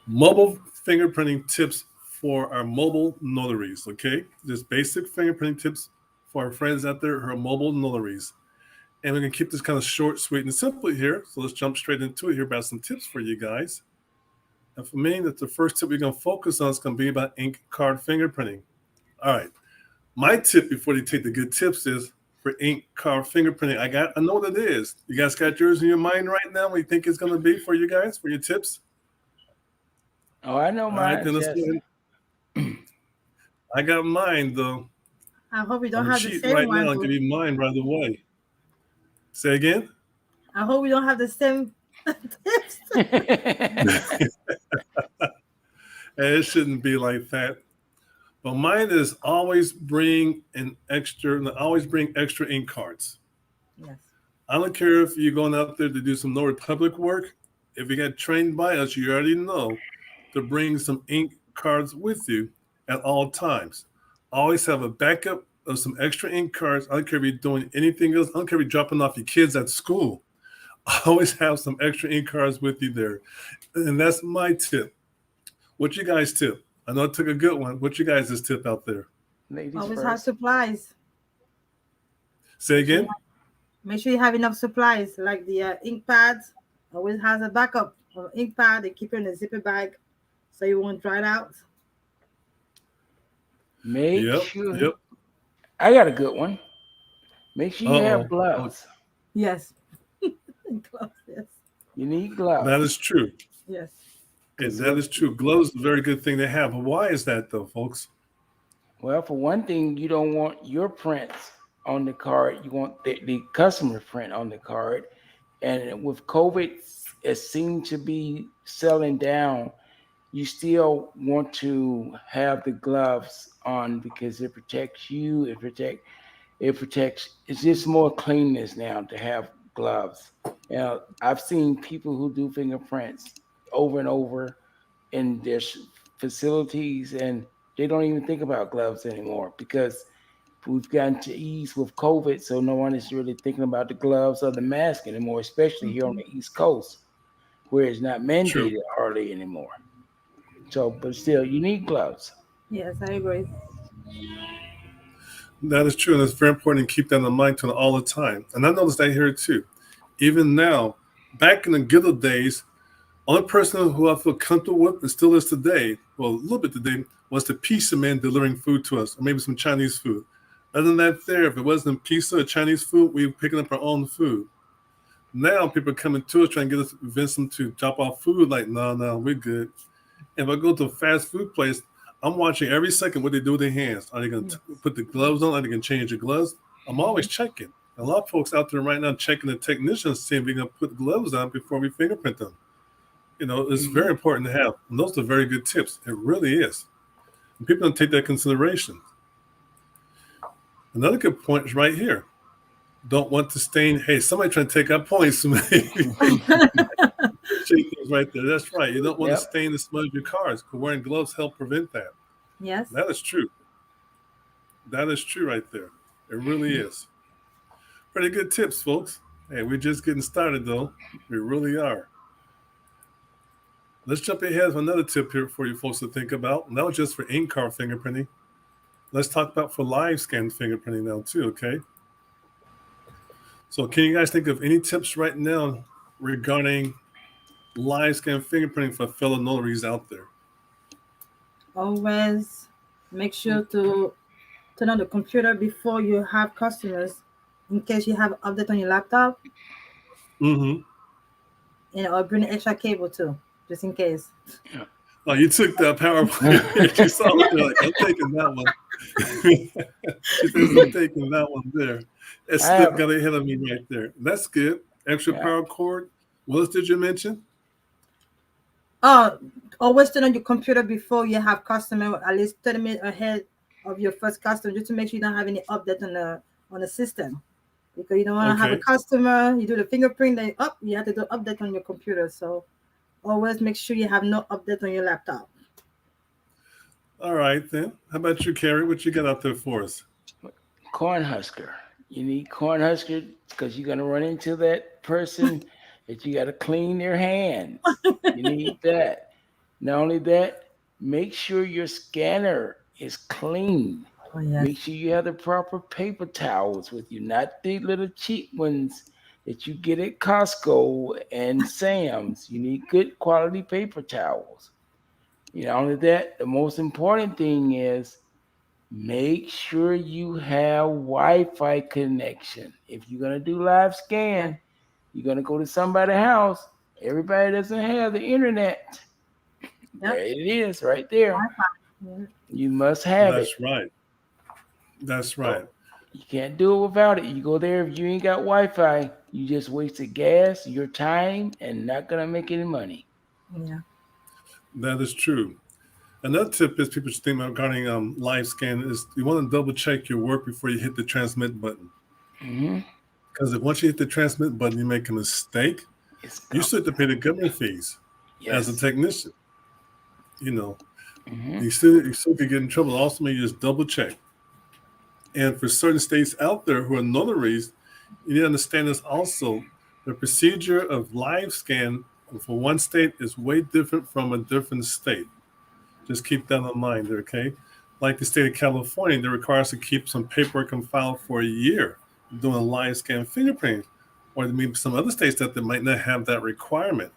Mobile fingerprinting tips for our mobile notaries. Okay, just basic fingerprinting tips for our friends out there who are mobile notaries. And we're gonna keep this kind of short, sweet, and simple here. So let's jump straight into it here about some tips for you guys. And for me, that the first tip we're gonna focus on is gonna be about ink card fingerprinting. All right. My tip before they take the good tips is for ink card fingerprinting. I know what it is. You guys got yours in your mind right now? What you think it's gonna be for you guys for your tips? Oh, I know All right, mine. then let's go Yes. ahead. I got mine though. I hope we don't I'm have the cheating same right one. now and give you mine right away. Say again? I hope we don't have the same tips. It shouldn't be like that. But mine is always bring extra ink cards. Yes. I don't care if you're going out there to do some Notary Public work. If you got trained by us, you already know to bring some ink cards with you at all times. Always have a backup of some extra ink cards. I don't care if you're doing anything else. I don't care if you're dropping off your kids at school. Always have some extra ink cards with you there. And that's my tip. What you guys tip? I know I took a good one. What you guys' tip out there? Ladies Always first. have supplies. Say again? Make sure you have enough supplies, like the ink pads. Always has a backup of ink pad. They keep it in a zipper bag so you won't dry it out. Make Yep. sure. Yep. I got a good one. Make sure you Uh-oh. have gloves. Yes. Gloves, yes. You need gloves. That is true. Yes. And that is true. Gloves is a very good thing to have. But why is that though, folks? Well, for one thing, you don't want your prints on the card. You want the customer print on the card. And with COVID, it seems to be selling down. You still want to have the gloves on because it protects you. It protects. It's just more cleanness now to have gloves. Now, I've seen people who do fingerprints over and over in their facilities, and they don't even think about gloves anymore because we've gotten to ease with COVID, so no one is really thinking about the gloves or the mask anymore, especially here on the East Coast, where it's not mandated True. hardly anymore. So, but still, you need gloves. Yes, I agree. That is true. And it's very important to keep that in mind to all the time. And I noticed that here too. Even now, back in the good old days, only person who I feel comfortable with and still is today, well, a little bit today, was the pizza man delivering food to us, or maybe some Chinese food. Other than that, if it wasn't pizza or Chinese food, we were picking up our own food. Now people are coming to us trying to get us, convince them to drop off food. Like, no, we're good. If I go to a fast food place, I'm watching every second what they do with their hands. Are they going to put the gloves on? Are they going to change the gloves? I'm always checking. A lot of folks out there right now checking the technicians, seeing if we're going to put gloves on before we fingerprint them. You know, it's very important to have. And those are very good tips. It really is. And people don't take that consideration. Another good point is right here. Don't want to stain. Hey, somebody trying to take our points from me. Shake things right there. That's right. You don't want to stain and smudge your cards because wearing gloves help prevent that. Yes. That is true. That is true right there. It really is. Pretty good tips, folks. Hey, we're just getting started, though. We really are. Let's jump ahead with another tip here for you folks to think about. And that was just for ink card fingerprinting. Let's talk about for LiveScan fingerprinting now, too, okay? So can you guys think of any tips right now regarding LiveScan fingerprinting for fellow notaries out there? Always make sure to turn on the computer before you have customers in case you have update on your laptop. Mm-hmm. And or bring an extra cable too, just in case. Oh, you took that PowerPoint. You saw it. You're like, I'm taking that one. She thinks I'm taking that one there. It got ahead of me right there. That's good. Extra power cord. What else did you mention? Oh, always turn on your computer before you have customer, at least 30 minutes ahead of your first customer, just to make sure you don't have any update on the system. Because you don't want to have a customer, you do the fingerprint, then you have to do update on your computer. So always make sure you have no update on your laptop. All right, then. How about you, Carrie? What you got out there for us? Corn husker. You need corn husker because you're going to run into that person that you got to clean their hands. You need that. Not only that, make sure your scanner is clean. Oh, yes. Make sure you have the proper paper towels with you, not the little cheap ones that you get at Costco and Sam's. You need good quality paper towels. Not only that, the most important thing is make sure you have Wi-Fi connection. If you're gonna do live scan, you're gonna go to somebody's house. Everybody doesn't have the internet. There it is, right there. Yeah. You must have That's it. right. That's right. You can't do it without it. You go there, if you ain't got Wi-Fi, you just wasted gas, your time, and not gonna make any money. Yeah. That is true. Another tip is people should think about regarding live scan is you want to double check your work before you hit the transmit button. Because if once you hit the transmit button, you make a mistake, you still have to pay the government fees as a technician. You still could get in trouble. Also, maybe just double check. And for certain states out there who are notaries, you need to understand this also. The procedure of live scan for one state is way different from a different state. Just keep that in mind, okay? Like the state of California, they require us to keep some paperwork and file for a year doing a live scan fingerprint. Or there may be some other states that they might not have that requirement.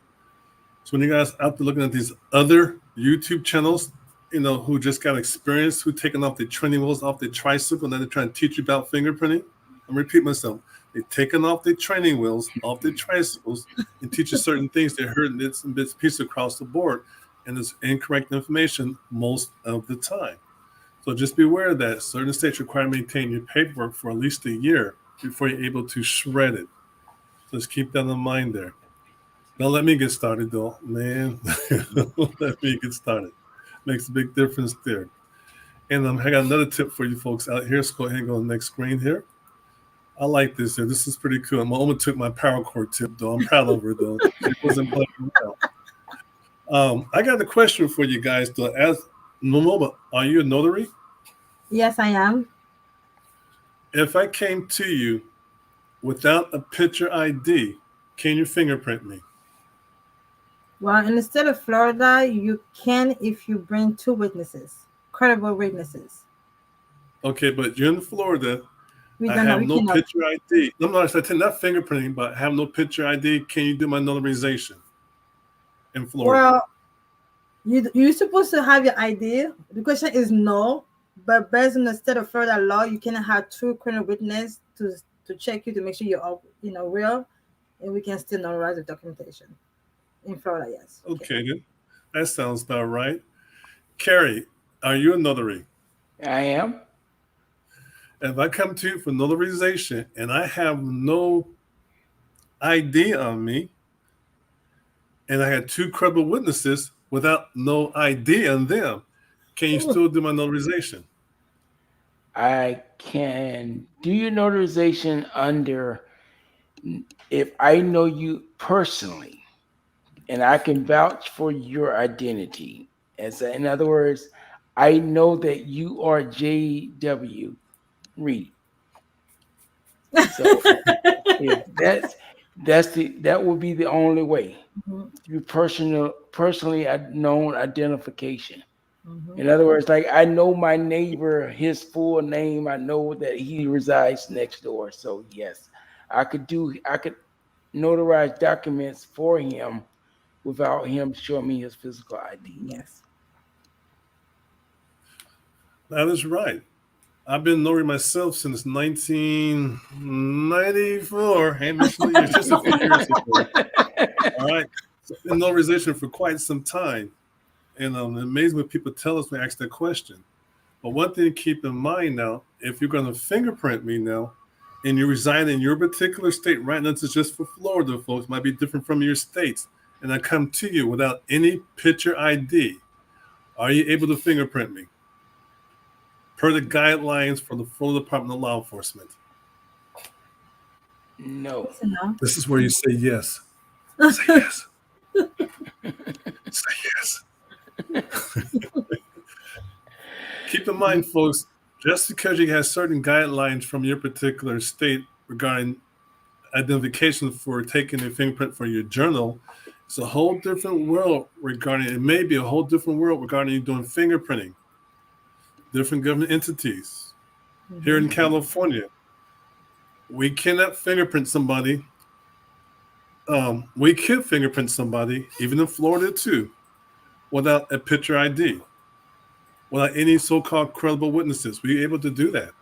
So when you guys out there looking at these other YouTube channels, who just got experience, who taking off the training wheels off the tricycle, and then they're trying to teach you about fingerprinting. I'm repeat myself. They're taking off the training wheels off the tricycles and teach you certain things. They're hurting bits and pieces across the board. And it's incorrect information most of the time. So just be aware of that. Certain states require to maintain your paperwork for at least a year before you're able to shred it. So just keep that in mind there. Now let me get started though, man. Let me get started. Makes a big difference there. And I got another tip for you folks out here. So go ahead and go to the next screen here. I like this here. This is pretty cool. I almost took my power cord tip though. I'm proud of her though. It wasn't playing well. I got a question for you guys though. As Momo, are you a notary? Yes, I am. If I came to you without a picture ID, can you fingerprint me? Well, in the state of Florida, you can if you bring 2 witnesses, credible witnesses. Okay, but you're in Florida. We I don't know. have We no cannot. picture ID. No, not fingerprinting, but I have no picture ID. Can you do my notarization in Florida? Well, you're supposed to have your ID. The question is no, but based on the state of Florida law, you cannot have 2 credible witnesses to check you to make sure you're all real, and we can still notarize the documentation in Florida. Yes. Okay, then. That sounds about right. Carrie, are you a notary? I am. If I come to you for notarization and I have no ID on me, and I had 2 credible witnesses without no ID on them, can you still do my notarization? I can do your notarization if I know you personally and I can vouch for your identity. In other words, I know that you are J.W. Reed. So if that would be the only way through personally known identification. In other words, like I know my neighbor, his full name. I know that he resides next door. So yes, I could notarize documents for him without him showing me his physical ID. Yes. That is right. I've been notary myself since 1994. Ain't mentioned the years, just a few years ago. All right. So been notarization for quite some time. And I'm amazed when people tell us when we ask that question. But one thing to keep in mind now, if you're going to fingerprint me now, and you reside in your particular state, right now, this is just for Florida, folks, might be different from your states, and I come to you without any picture ID, are you able to fingerprint me? Per the guidelines for the Florida Department of Law Enforcement. No. This is where you say yes. Say yes. Say yes. Keep in mind, folks, just because you have certain guidelines from your particular state regarding identification for taking a fingerprint for your journal, It's a whole different world regarding, it may be a whole different world regarding you doing fingerprinting, different government entities. Here in California, we cannot fingerprint somebody. We could fingerprint somebody, even in Florida too, without a picture ID, without any so-called credible witnesses. We're able to do that.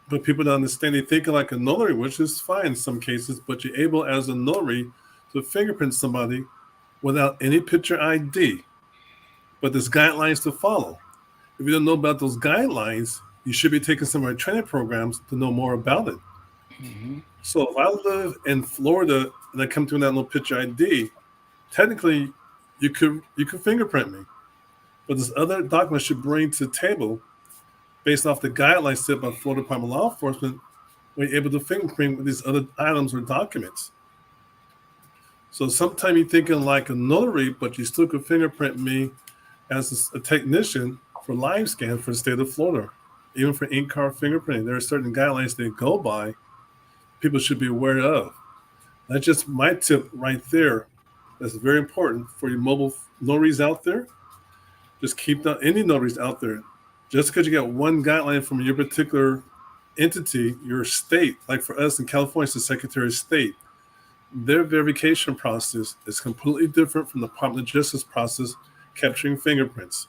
But people don't understand. They think like a notary, which is fine in some cases, but you're able as a notary to fingerprint somebody without any picture ID. But there's guidelines to follow. If you don't know about those guidelines, you should be taking some of our training programs to know more about it. Mm-hmm. So if I live in Florida and I come to without no picture ID, technically you could fingerprint me. But this other document should bring to the table based off the guidelines set by Florida Department of Law Enforcement, we're able to fingerprint with these other items or documents. So sometimes you're thinking like a notary, but you still could fingerprint me as a technician for LiveScan for the state of Florida, even for ink card fingerprinting. There are certain guidelines they go by, people should be aware of. That's just my tip right there. That's very important for your mobile notaries out there. Just keep any notaries out there. Just because you got one guideline from your particular entity, your state, like for us in California, it's the Secretary of State. Their verification process is completely different from the Department of Justice process capturing fingerprints.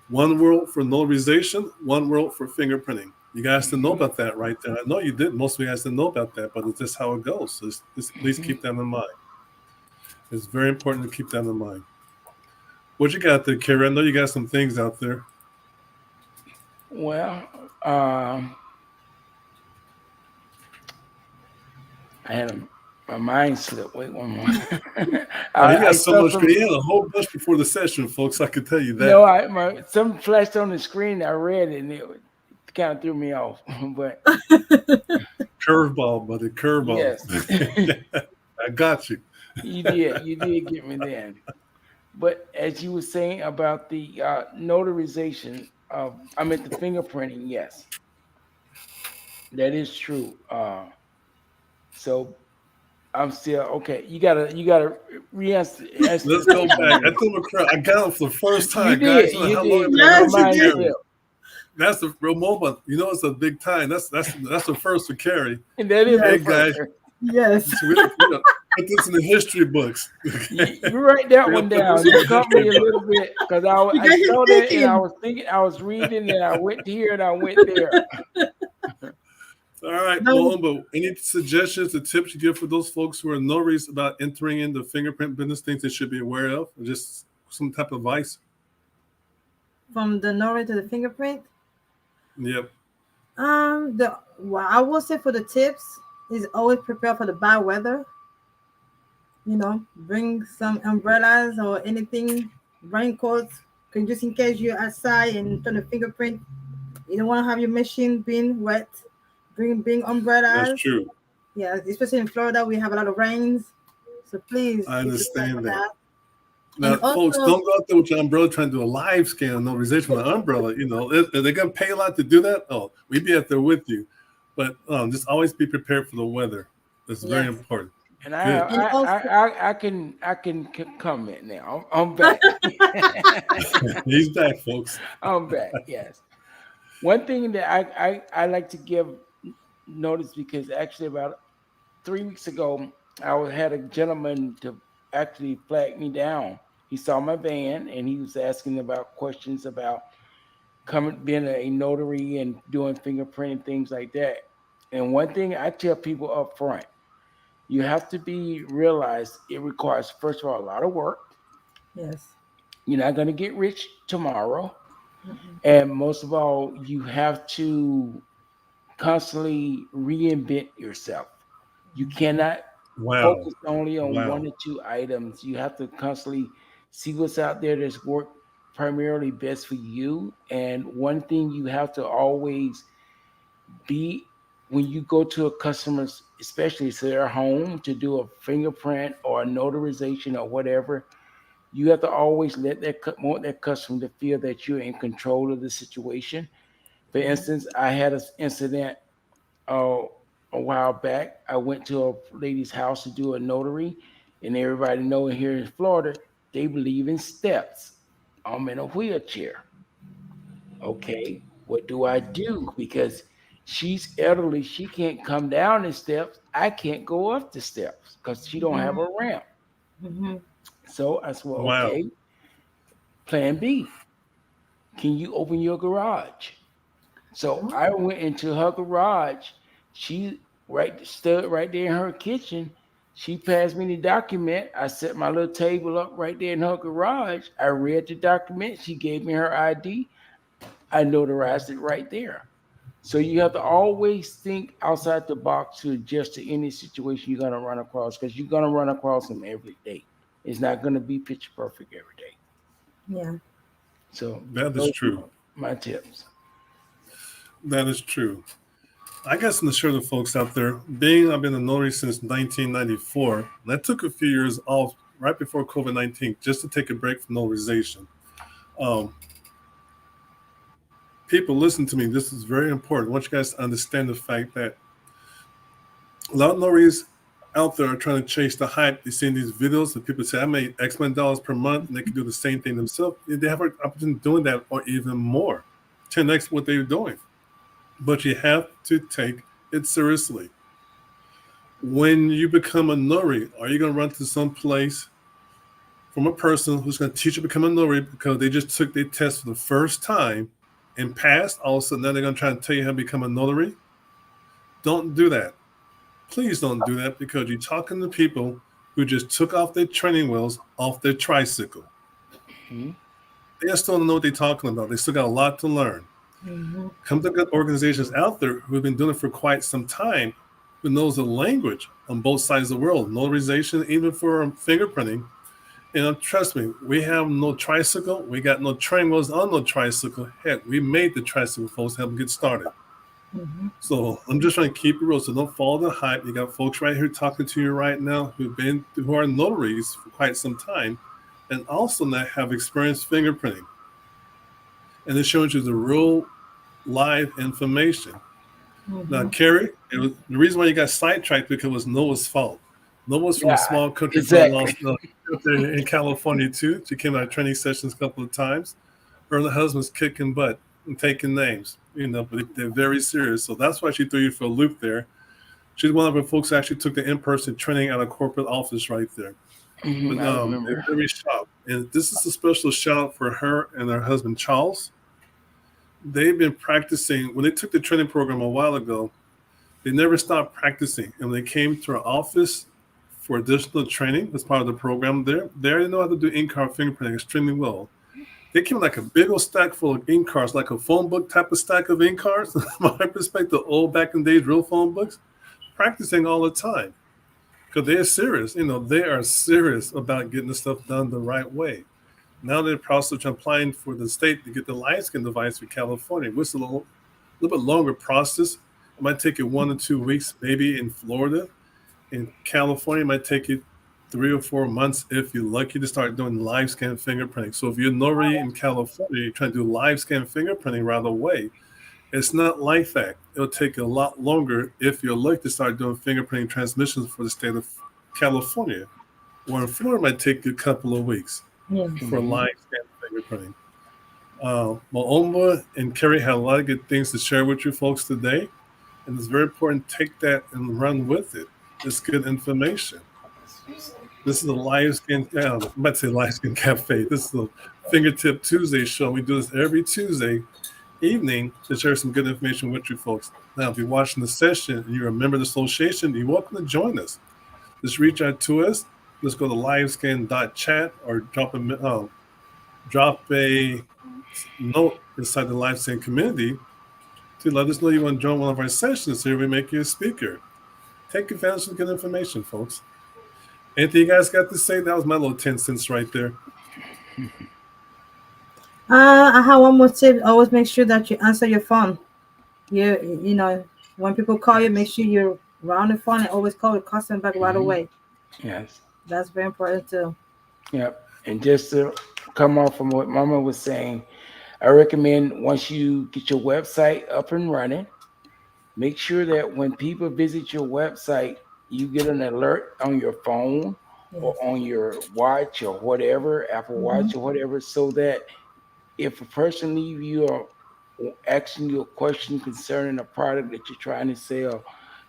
One world for notarization, one world for fingerprinting. You guys didn't know about that right there. I know you didn't. Most of you guys didn't know about that, but it's just how it goes. So please keep that in mind. It's very important to keep that in mind. What you got there, Carrie? I know you got some things out there. Well, I had my mind slipped. Wait one more. He got so much. He had a whole bunch before the session, folks. I can tell you that. No, something flashed on the screen. I read it, and it kind of threw me off. But curveball, buddy, curveball. Yes, I got you. You did get me there. But as you were saying about the notarization of, I meant the fingerprinting, yes, that is true. So I'm still okay. You gotta re-answer. Let's go back. I got it for the first time, guys. You did. That's the real moment. You know, it's a big time. That's the first for Carrie. And that is hey, guys. Yes. So put this in the history books. You write that one down. You caught me a little bit because I saw that and I was thinking, I was reading and I went here and I went there. All right, Palumbo, any suggestions or tips you give for those folks who are notaries about entering into fingerprint business, things they should be aware of, or just some type of advice? From the notary to the fingerprint? Yep. I will say for the tips is always prepare for the bad weather. You know, bring some umbrellas or anything, raincoats, just in case you're outside and turn the fingerprint. You don't want to have your machine being wet. Bring umbrellas. That's true. Yeah, especially in Florida, we have a lot of rains. So please. I understand that. Now, folks, don't go out there with your umbrella trying to do a live scan notarization with an umbrella. You know, are they going to pay a lot to do that? Oh, we'd be out there with you. But just always be prepared for the weather. That's very important. And I can comment now. I'm back. He's back, folks. I'm back. Yes. One thing that I like to give notice, because actually about 3 weeks ago, I had a gentleman to actually flag me down. He saw my van and he was asking about questions about being a notary and doing fingerprinting, things like that. And one thing I tell people up front, you have to realize it requires, first of all, a lot of work. Yes. You're not going to get rich tomorrow. Mm-hmm. And most of all, you have to constantly reinvent yourself. You cannot focus only on one or two items. You have to constantly see what's out there that's worked primarily best for you. And one thing you have to always be, when you go to a customer's, especially if they're home to do a fingerprint or a notarization or whatever, you have to always want that customer to feel that you're in control of the situation. For instance, I had an incident a while back. I went to a lady's house to do a notary, And everybody know here in Florida, they believe in steps. I'm in a wheelchair. Okay, what do I do? Because she's elderly, she can't come down the steps. I can't go up the steps because she don't have a ramp. Mm-hmm. So I said, well, Wow. okay, plan B. Can you open your garage? So I went into her garage. She stood right there in her kitchen. She passed me the document. I set my little table up right there in her garage. I read the document. She gave me her ID. I notarized it right there. So you have to always think outside the box to adjust to any situation you're gonna run across, because you're gonna run across them every day. It's not gonna be picture perfect every day. Yeah. So That is those true. are my tips. That is true. I guess in the share the folks out there, I've been a notary since 1994, and I took a few years off right before COVID-19 just to take a break from notarization. Um, People, listen to me. This is very important. I want you guys to understand the fact that a lot of notaries out there are trying to chase the hype. They see in these videos that people say, I made X amount of dollars per month, and they can do the same thing themselves. They have an opportunity doing that or even more, 10x what they're doing. But you have to take it seriously. When you become a notary, are you going to run to some place from a person who's going to teach you to become a notary because they just took their test for the first time and passed? All of a sudden, now they're going to try to tell you how to become a notary? Don't do that. Please don't do that, because you're talking to people who just took off their training wheels off their tricycle. Mm-hmm. They still don't know what they're talking about. They still got a lot to learn. Mm-hmm. Come to good organizations out there who have been doing it for quite some time, who knows the language on both sides of the world, notarization, even for fingerprinting. And trust me, we have no tricycle. We got no training wheels on no tricycle. Heck, we made the tricycle folks help them get started. Mm-hmm. So I'm just trying to keep it real. So don't follow the hype. You got folks right here talking to you right now who are notaries for quite some time, and also that have experienced fingerprinting. And it shows you the real live information. Now, Mm-hmm. Carrie, the reason why you got sidetracked because it was Noah's fault. Noah's from a Yeah, small country called exactly. in California too. She came to our training sessions a couple of times. Her and her husband's kicking butt and taking names, but they're very serious. So that's why she threw you for a loop there. She's one of the folks who actually took the in-person training at a corporate office right there. But I they're remember. very sharp. And this is a special shout out for her and her husband, Charles. They've been practicing. When they took the training program a while ago, they never stopped practicing. And when they came to our office for additional training as part of the program they already know how to do ink card fingerprinting extremely well. They came like a big old stack full of ink cards, like a phone book type of stack of ink cards. From my perspective, old back in the days, real phone books, practicing all the time. Because they're serious. They are serious about getting the stuff done the right way. Now they're process applying for the state to get the LiveScan device for California, which is a little bit longer process. It might take you 1 or 2 weeks, maybe in Florida. In California, it might take you 3 or 4 months if you're lucky to start doing LiveScan fingerprinting. So if you're notary in California, you're trying to do LiveScan fingerprinting right away. It's not like that. It'll take a lot longer if you're lucky to start doing fingerprinting transmissions for the state of California. Or in Florida, it might take you a couple of weeks Yeah. for LiveScan fingerprinting. Maomba and Kerry had a lot of good things to share with you folks today. And it's very important to take that and run with it. It's good information. This is a LiveScan, I might say LiveScan Cafe. This is a Fingertip Tuesday show. We do this every Tuesday evening to share some good information with you folks. Now, if you're watching the session and you're a member of the association, you're welcome to join us. Just reach out to us. Let's go to livescan.chat or drop a note inside the LiveScan community to let us know you want to join one of our sessions here. We make you a speaker. Take advantage of good information, folks. Anything you guys got to say? That was my little 10 cents right there. I have one more tip. Always make sure that you answer your phone. When people call you, make sure you're around the phone and always call the customer back right away. Yes. That's very important too. Yep. And just to come off from what Mama was saying, I recommend once you get your website up and running, make sure that when people visit your website, you get an alert on your phone or Yes. on your watch or whatever, Apple Mm-hmm. Watch or whatever, so that if a person leave you or asking you a question concerning a product that you're trying to sell,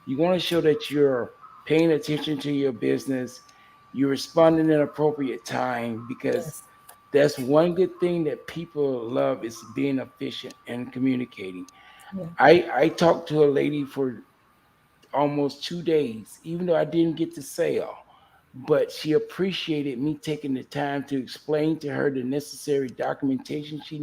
you want to show that you're paying attention to your business, you're responding at appropriate time, because Yes. that's one good thing that people love is being efficient and communicating. Yeah. I talked to a lady for almost 2 days, even though I didn't get to sale. But she appreciated me taking the time to explain to her the necessary documentation she